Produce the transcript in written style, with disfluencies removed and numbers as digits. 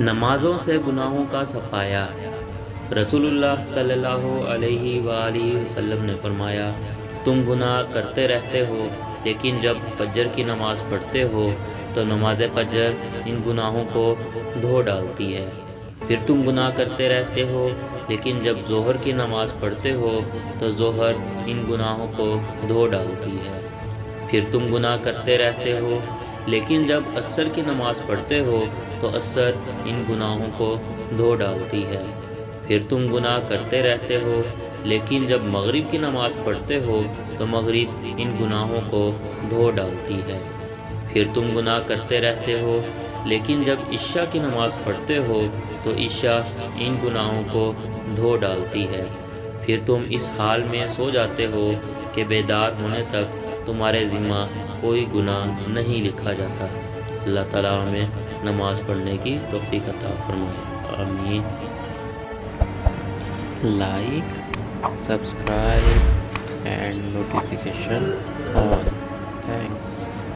نمازوں سے گناہوں کا صفایا۔ رسول اللہ صلی اللہ علیہ وآلہ وسلم نے فرمایا، تم گناہ کرتے رہتے ہو، لیکن جب فجر کی نماز پڑھتے ہو تو نماز فجر ان گناہوں کو دھو ڈالتی ہے۔ پھر تم گناہ کرتے رہتے ہو، لیکن جب ظہر کی نماز پڑھتے ہو تو ظہر ان گناہوں کو دھو ڈالتی ہے۔ پھر تم گناہ کرتے رہتے ہو، لیکن جب عصر کی نماز پڑھتے ہو تو عصر ان گناہوں کو دھو ڈالتی ہے۔ پھر تم گناہ کرتے رہتے ہو، لیکن جب مغرب کی نماز پڑھتے ہو تو مغرب ان گناہوں کو دھو ڈالتی ہے۔ پھر تم گناہ کرتے رہتے ہو، لیکن جب عشاء کی نماز پڑھتے ہو تو عشاء ان گناہوں کو دھو ڈالتی ہے۔ پھر تم اس حال میں سو جاتے ہو کہ بیدار ہونے تک تمہارے ذمہ کوئی گناہ نہیں لکھا جاتا۔ اللہ تعالیٰ ہمیں نماز پڑھنے کی توفیق عطا فرمائے، آمین۔ Like, subscribe and notification on. Thanks.